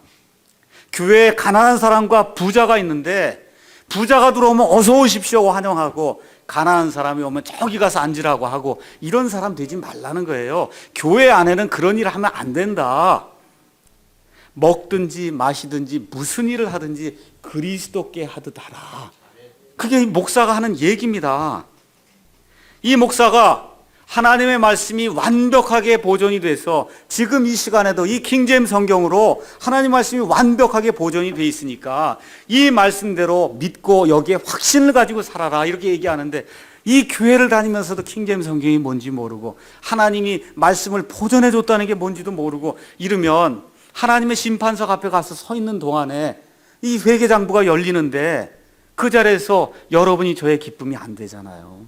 교회에 가난한 사람과 부자가 있는데 부자가 들어오면 어서 오십시오 환영하고 가난한 사람이 오면 저기 가서 앉으라고 하고 이런 사람 되지 말라는 거예요. 교회 안에는 그런 일을 하면 안 된다. 먹든지 마시든지 무슨 일을 하든지 그리스도께 하듯 하라. 그게 목사가 하는 얘기입니다. 이 목사가 하나님의 말씀이 완벽하게 보존이 돼서 지금 이 시간에도 이 킹제임스 성경으로 하나님 말씀이 완벽하게 보존이 돼 있으니까 이 말씀대로 믿고 여기에 확신을 가지고 살아라 이렇게 얘기하는데 이 교회를 다니면서도 킹제임스 성경이 뭔지 모르고 하나님이 말씀을 보존해 줬다는 게 뭔지도 모르고 이러면 하나님의 심판석 앞에 가서 서 있는 동안에 이 회계장부가 열리는데 그 자리에서 여러분이 저의 기쁨이 안 되잖아요.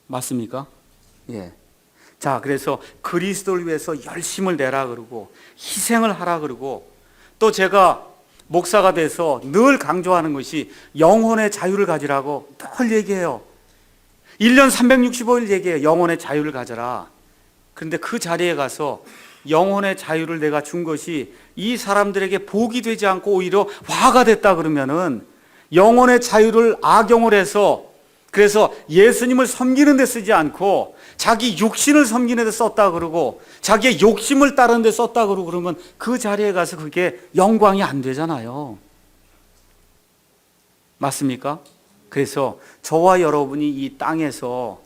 맞습니까? 예. 자, 그래서 그리스도를 위해서 열심을 내라 그러고 희생을 하라 그러고 또 제가 목사가 돼서 늘 강조하는 것이 영혼의 자유를 가지라고 늘 얘기해요. 1년 365일 얘기해요. 영혼의 자유를 가져라. 그런데 그 자리에 가서 영혼의 자유를 내가 준 것이 이 사람들에게 복이 되지 않고 오히려 화가 됐다 그러면은 영혼의 자유를 악용을 해서 그래서 예수님을 섬기는 데 쓰지 않고 자기 육신을 섬기는 데 썼다 그러고 자기의 욕심을 따르는 데 썼다 그러고 그러면 그 자리에 가서 그게 영광이 안 되잖아요. 맞습니까? 그래서 저와 여러분이 이 땅에서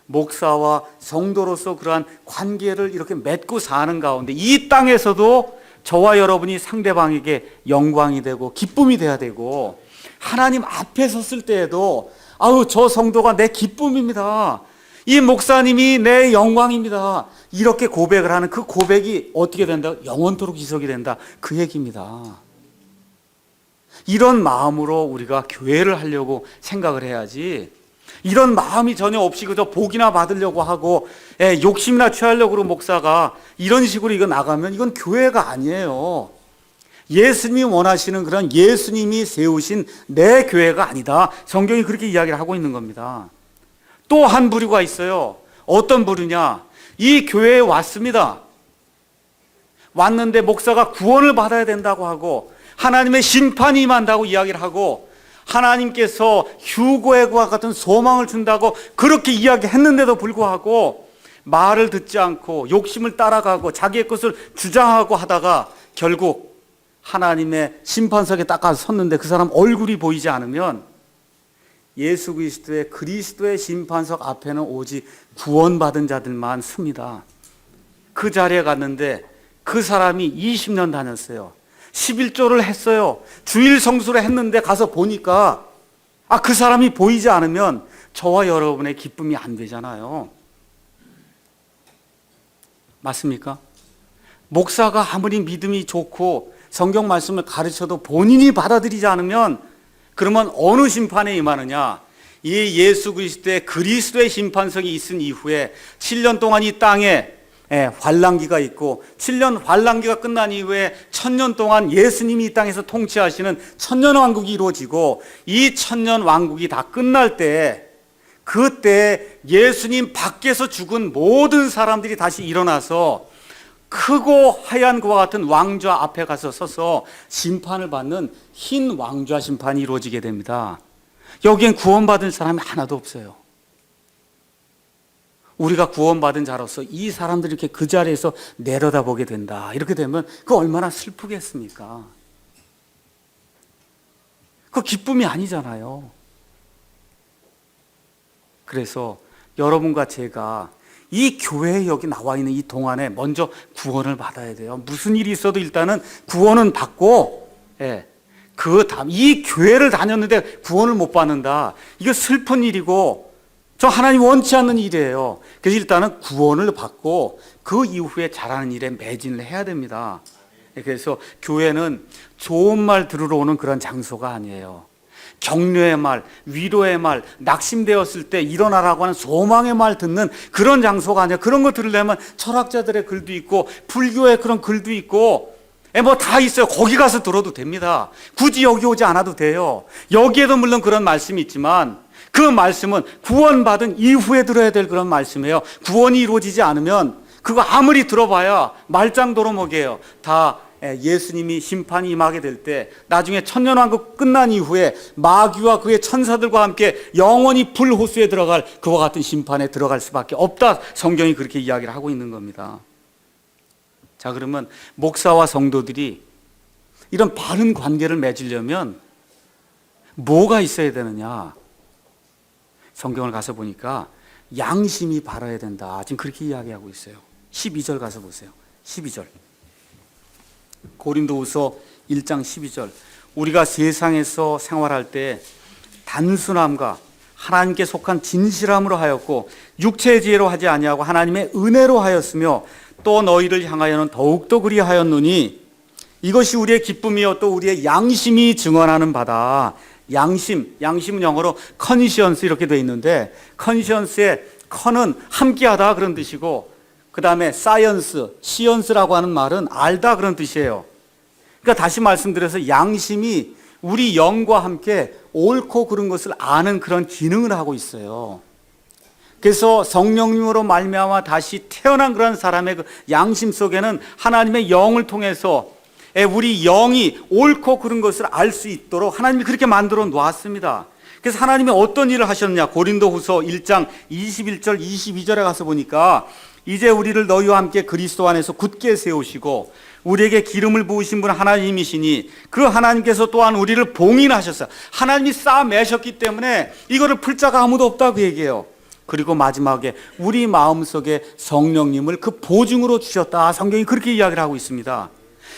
목사와 성도로서 그러한 관계를 이렇게 맺고 사는 가운데 이 땅에서도 저와 여러분이 상대방에게 영광이 되고 기쁨이 돼야 되고 하나님 앞에 섰을 때에도 아우 저 성도가 내 기쁨입니다. 이 목사님이 내 영광입니다. 이렇게 고백을 하는 그 고백이 어떻게 된다? 영원토록 지속이 된다. 그 얘기입니다. 이런 마음으로 우리가 교회를 하려고 생각을 해야지 이런 마음이 전혀 없이 그저 복이나 받으려고 하고 욕심이나 취하려고 그러고 목사가 이런 식으로 이거 나가면 이건 교회가 아니에요. 예수님이 원하시는 그런 예수님이 세우신 내 교회가 아니다. 성경이 그렇게 이야기를 하고 있는 겁니다. 또 한 부류가 있어요. 어떤 부류냐? 이 교회에 왔습니다. 왔는데 목사가 구원을 받아야 된다고 하고 하나님의 심판이 임한다고 이야기를 하고 하나님께서 휴거의 과 같은 소망을 준다고 그렇게 이야기했는데도 불구하고 말을 듣지 않고 욕심을 따라가고 자기의 것을 주장하고 하다가 결국 하나님의 심판석에 딱 가서 섰는데 그 사람 얼굴이 보이지 않으면 예수 그리스도의 심판석 앞에는 오직 구원받은 자들만 섭니다. 그 자리에 갔는데 그 사람이 20년 다녔어요. 11조를 했어요. 주일 성수를 했는데 가서 보니까 그 사람이 보이지 않으면 저와 여러분의 기쁨이 안 되잖아요. 맞습니까? 목사가 아무리 믿음이 좋고 성경 말씀을 가르쳐도 본인이 받아들이지 않으면 그러면 어느 심판에 임하느냐? 이 예수 그리스도의 심판석이 있은 이후에 7년 동안 이 땅에 환란기가 있고 7년 환란기가 끝난 이후에 1000년 동안 예수님이 이 땅에서 통치하시는 천년 왕국이 이루어지고 이 천년 왕국이 다 끝날 때 그때 예수님 밖에서 죽은 모든 사람들이 다시 일어나서 크고 하얀 그와 같은 왕좌 앞에 가서 서서 심판을 받는 흰 왕좌 심판이 이루어지게 됩니다. 여기엔 구원받은 사람이 하나도 없어요. 우리가 구원받은 자로서 이 사람들이 이렇게 그 자리에서 내려다보게 된다. 이렇게 되면 그 얼마나 슬프겠습니까? 그 기쁨이 아니잖아요. 그래서 여러분과 제가 이 교회에 여기 나와 있는 이 동안에 먼저 구원을 받아야 돼요. 무슨 일이 있어도 일단은 구원은 받고, 그 다음 이 교회를 다녔는데 구원을 못 받는다. 이거 슬픈 일이고 저 하나님 원치 않는 일이에요. 그래서 일단은 구원을 받고 그 이후에 잘하는 일에 매진을 해야 됩니다. 그래서 교회는 좋은 말 들으러 오는 그런 장소가 아니에요. 격려의 말, 위로의 말, 낙심되었을 때 일어나라고 하는 소망의 말 듣는 그런 장소가 아니에요. 그런 거 들으려면 철학자들의 글도 있고 불교의 그런 글도 있고 뭐 다 있어요. 거기 가서 들어도 됩니다. 굳이 여기 오지 않아도 돼요. 여기에도 물론 그런 말씀이 있지만 그 말씀은 구원받은 이후에 들어야 될 그런 말씀이에요. 구원이 이루어지지 않으면 그거 아무리 들어봐야 말짱도루묵이에요. 다 예수님이 심판이 임하게 될 때 나중에 천년왕국 끝난 이후에 마귀와 그의 천사들과 함께 영원히 불호수에 들어갈 그와 같은 심판에 들어갈 수밖에 없다. 성경이 그렇게 이야기를 하고 있는 겁니다. 자, 그러면 목사와 성도들이 이런 바른 관계를 맺으려면 뭐가 있어야 되느냐? 성경을 가서 보니까 양심이 바라야 된다. 지금 그렇게 이야기하고 있어요. 12절 가서 보세요. 12절. 고린도후서 1장 12절. 우리가 세상에서 생활할 때 단순함과 하나님께 속한 진실함으로 하였고 육체의 지혜로 하지 아니하고 하나님의 은혜로 하였으며 또 너희를 향하여는 더욱더 그리하였노니 이것이 우리의 기쁨이요 또 우리의 양심이 증언하는 바다. 양심은 영어로 conscience 이렇게 되어 있는데 conscience의 con은 함께하다 그런 뜻이고 그 다음에 science라고 하는 말은 알다 그런 뜻이에요. 그러니까 다시 말씀드려서 양심이 우리 영과 함께 옳고 그른 것을 아는 그런 기능을 하고 있어요. 그래서 성령님으로 말미암아 다시 태어난 그런 사람의 그 양심 속에는 하나님의 영을 통해서 우리 영이 옳고 그른 것을 알 수 있도록 하나님이 그렇게 만들어 놓았습니다. 그래서 하나님이 어떤 일을 하셨느냐? 고린도후서 1장 21절 22절에 가서 보니까 이제 우리를 너희와 함께 그리스도 안에서 굳게 세우시고 우리에게 기름을 부으신 분은 하나님이시니 그 하나님께서 또한 우리를 봉인하셨어요. 하나님이 쌓아매셨기 때문에 이거를 풀 자가 아무도 없다 그 얘기예요. 그리고 마지막에 우리 마음속에 성령님을 그 보증으로 주셨다. 성경이 그렇게 이야기를 하고 있습니다.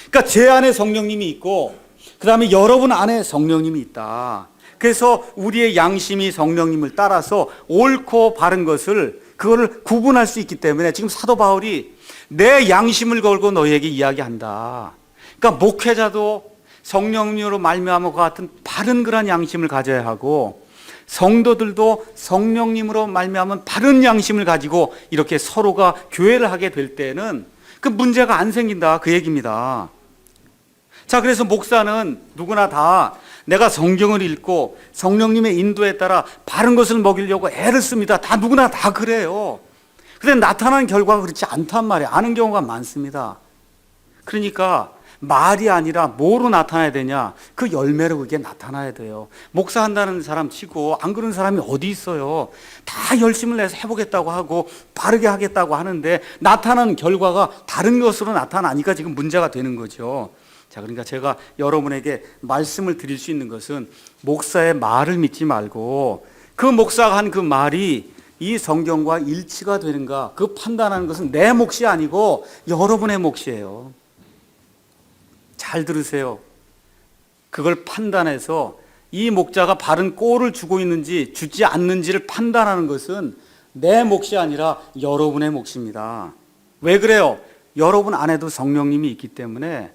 그러니까 제 안에 성령님이 있고 그 다음에 여러분 안에 성령님이 있다. 그래서 우리의 양심이 성령님을 따라서 옳고 바른 것을 그거를 구분할 수 있기 때문에 지금 사도 바울이 내 양심을 걸고 너희에게 이야기한다. 그러니까 목회자도 성령님으로 말미암아 같은 바른 그런 양심을 가져야 하고 성도들도 성령님으로 말미암은 바른 양심을 가지고 이렇게 서로가 교회를 하게 될 때는 그 문제가 안 생긴다 그 얘기입니다. 자, 그래서 목사는 누구나 다 내가 성경을 읽고 성령님의 인도에 따라 바른 것을 먹이려고 애를 씁니다. 다 누구나 다 그래요. 그런데 나타나는 결과가 그렇지 않단 말이에요. 아는 경우가 많습니다. 그러니까 말이 아니라 뭐로 나타나야 되냐? 그 열매로 그게 나타나야 돼요. 목사한다는 사람 치고 안 그런 사람이 어디 있어요? 다 열심을 내서 해보겠다고 하고 바르게 하겠다고 하는데 나타나는 결과가 다른 것으로 나타나니까 지금 문제가 되는 거죠. 자, 그러니까 제가 여러분에게 말씀을 드릴 수 있는 것은 목사의 말을 믿지 말고 그 목사가 한 그 말이 이 성경과 일치가 되는가 그 판단하는 것은 내 몫이 아니고 여러분의 몫이에요. 잘 들으세요. 그걸 판단해서 이 목자가 바른 꼴을 주고 있는지 주지 않는지를 판단하는 것은 내 몫이 아니라 여러분의 몫입니다. 왜 그래요? 여러분 안에도 성령님이 있기 때문에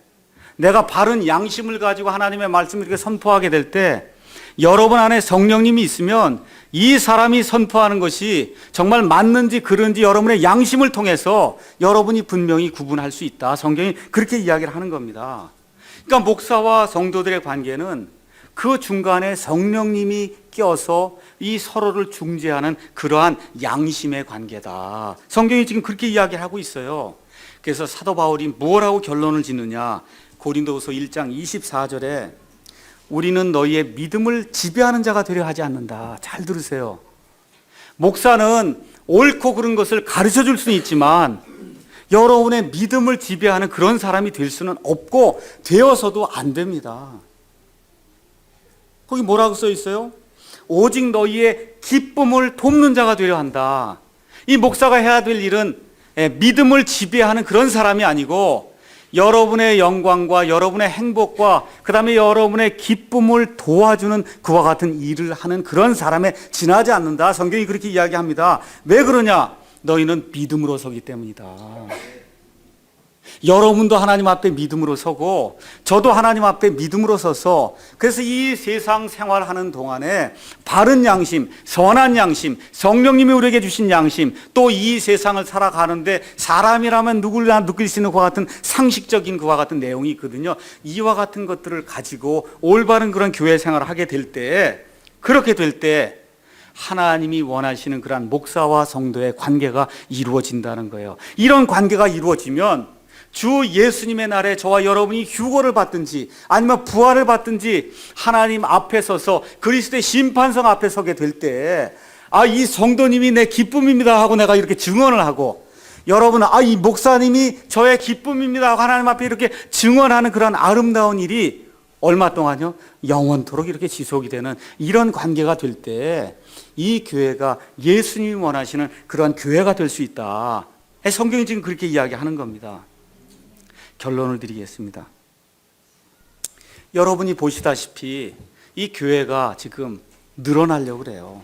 내가 바른 양심을 가지고 하나님의 말씀을 이렇게 선포하게 될 때 여러분 안에 성령님이 있으면 이 사람이 선포하는 것이 정말 맞는지 그른지 여러분의 양심을 통해서 여러분이 분명히 구분할 수 있다. 성경이 그렇게 이야기를 하는 겁니다. 그러니까 목사와 성도들의 관계는 그 중간에 성령님이 껴서 이 서로를 중재하는 그러한 양심의 관계다. 성경이 지금 그렇게 이야기하고 있어요. 그래서 사도 바울이 무엇하고 결론을 짓느냐? 고린도후서 1장 24절에 우리는 너희의 믿음을 지배하는 자가 되려 하지 않는다. 잘 들으세요. 목사는 옳고 그른 것을 가르쳐 줄 수는 있지만 여러분의 믿음을 지배하는 그런 사람이 될 수는 없고 되어서도 안 됩니다. 거기 뭐라고 써 있어요? 오직 너희의 기쁨을 돕는 자가 되려 한다. 이 목사가 해야 될 일은 믿음을 지배하는 그런 사람이 아니고 여러분의 영광과 여러분의 행복과 그 다음에 여러분의 기쁨을 도와주는 그와 같은 일을 하는 그런 사람에 지나지 않는다. 성경이 그렇게 이야기합니다. 왜 그러냐? 너희는 믿음으로 서기 때문이다. 여러분도 하나님 앞에 믿음으로 서고 저도 하나님 앞에 믿음으로 서서 그래서 이 세상 생활하는 동안에 바른 양심, 선한 양심, 성령님이 우리에게 주신 양심, 또 이 세상을 살아가는데 사람이라면 누구나 느낄 수 있는 그와 같은 상식적인 그와 같은 내용이 있거든요. 이와 같은 것들을 가지고 올바른 그런 교회 생활을 하게 될 때, 그렇게 될 때 하나님이 원하시는 그러한 목사와 성도의 관계가 이루어진다는 거예요. 이런 관계가 이루어지면 주 예수님의 날에 저와 여러분이 휴거를 받든지 아니면 부활을 받든지 하나님 앞에 서서 그리스도의 심판성 앞에 서게 될 때, 이 성도님이 내 기쁨입니다 하고 내가 이렇게 증언을 하고, 여러분은 이 목사님이 저의 기쁨입니다 하고 하나님 앞에 이렇게 증언하는 그런 아름다운 일이 얼마 동안요? 영원토록 이렇게 지속이 되는 이런 관계가 될 때 이 교회가 예수님이 원하시는 그런 교회가 될 수 있다. 성경이 지금 그렇게 이야기하는 겁니다. 결론을 드리겠습니다. 여러분이 보시다시피 이 교회가 지금 늘어나려고 그래요.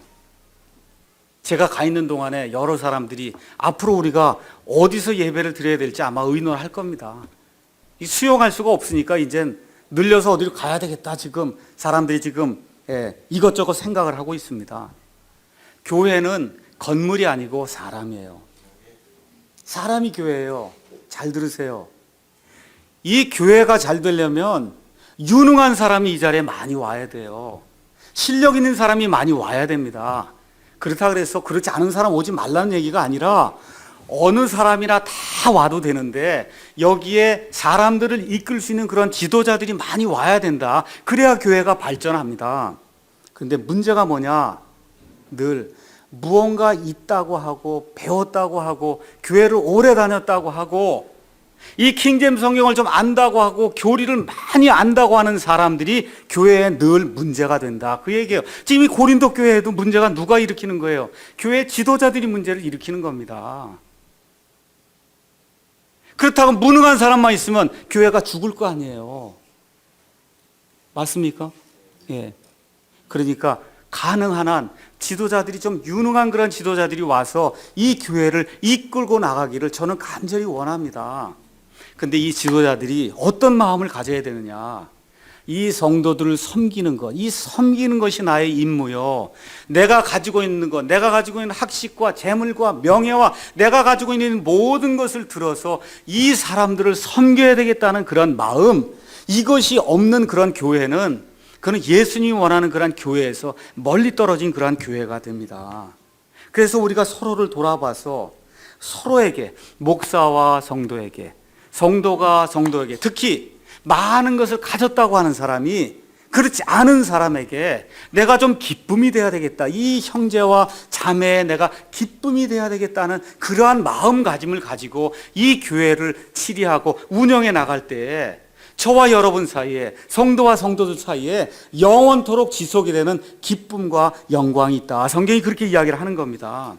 제가 가 있는 동안에 여러 사람들이 앞으로 우리가 어디서 예배를 드려야 될지 아마 의논을 할 겁니다. 수용할 수가 없으니까 이젠 늘려서 어디로 가야 되겠다. 지금 사람들이 지금 이것저것 생각을 하고 있습니다. 교회는 건물이 아니고 사람이에요. 사람이 교회예요. 잘 들으세요. 이 교회가 잘 되려면 유능한 사람이 이 자리에 많이 와야 돼요. 실력 있는 사람이 많이 와야 됩니다. 그렇다 그래서 그렇지 않은 사람 오지 말라는 얘기가 아니라 어느 사람이나 다 와도 되는데 여기에 사람들을 이끌 수 있는 그런 지도자들이 많이 와야 된다. 그래야 교회가 발전합니다. 그런데 문제가 뭐냐? 늘 무언가 있다고 하고 배웠다고 하고 교회를 오래 다녔다고 하고 이 킹제임스 성경을 좀 안다고 하고 교리를 많이 안다고 하는 사람들이 교회에 늘 문제가 된다. 그 얘기예요. 지금 이 고린도 교회에도 문제가 누가 일으키는 거예요? 교회 지도자들이 문제를 일으키는 겁니다. 그렇다고 무능한 사람만 있으면 교회가 죽을 거 아니에요. 맞습니까? 예. 그러니까 가능한 한 지도자들이 좀 유능한 그런 지도자들이 와서 이 교회를 이끌고 나가기를 저는 간절히 원합니다. 근데 이 지도자들이 어떤 마음을 가져야 되느냐? 이 성도들을 섬기는 것, 이 섬기는 것이 나의 임무요. 내가 가지고 있는 것, 내가 가지고 있는 학식과 재물과 명예와 내가 가지고 있는 모든 것을 들어서 이 사람들을 섬겨야 되겠다는 그런 마음, 이것이 없는 그런 교회는 그는 예수님이 원하는 그런 교회에서 멀리 떨어진 그런 교회가 됩니다. 그래서 우리가 서로를 돌아봐서 서로에게, 목사와 성도에게, 성도가 성도에게, 특히 많은 것을 가졌다고 하는 사람이 그렇지 않은 사람에게 내가 좀 기쁨이 돼야 되겠다. 이 형제와 자매에 내가 기쁨이 돼야 되겠다는 그러한 마음가짐을 가지고 이 교회를 치리하고 운영해 나갈 때 저와 여러분 사이에, 성도와 성도들 사이에 영원토록 지속이 되는 기쁨과 영광이 있다. 성경이 그렇게 이야기를 하는 겁니다.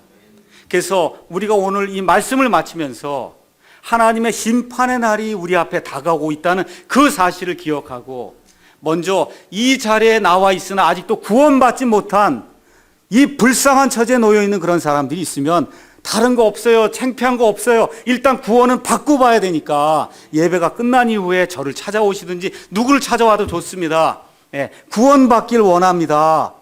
그래서 우리가 오늘 이 말씀을 마치면서 하나님의 심판의 날이 우리 앞에 다가오고 있다는 그 사실을 기억하고, 먼저 이 자리에 나와 있으나 아직도 구원받지 못한 이 불쌍한 처지에 놓여 있는 그런 사람들이 있으면 다른 거 없어요. 창피한 거 없어요. 일단 구원은 받고 봐야 되니까 예배가 끝난 이후에 저를 찾아오시든지 누구를 찾아와도 좋습니다. 구원받길 원합니다.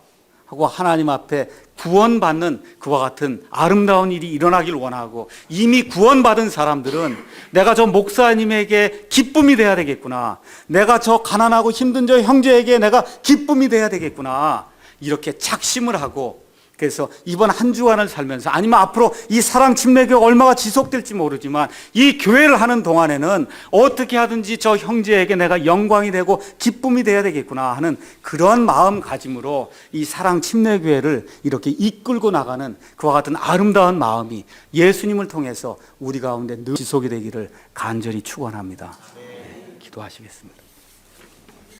하고 하나님 앞에 구원받는 그와 같은 아름다운 일이 일어나길 원하고, 이미 구원받은 사람들은 내가 저 목사님에게 기쁨이 돼야 되겠구나, 내가 저 가난하고 힘든 저 형제에게 내가 기쁨이 돼야 되겠구나, 이렇게 작심을 하고, 그래서 이번 한 주간을 살면서, 아니면 앞으로 이 사랑 침례교회가 얼마가 지속될지 모르지만 이 교회를 하는 동안에는 어떻게 하든지 저 형제에게 내가 영광이 되고 기쁨이 돼야 되겠구나 하는 그런 마음가짐으로 이 사랑 침례교회를 이렇게 이끌고 나가는 그와 같은 아름다운 마음이 예수님을 통해서 우리 가운데 늘 지속이 되기를 간절히 축원합니다. 기도하시겠습니다.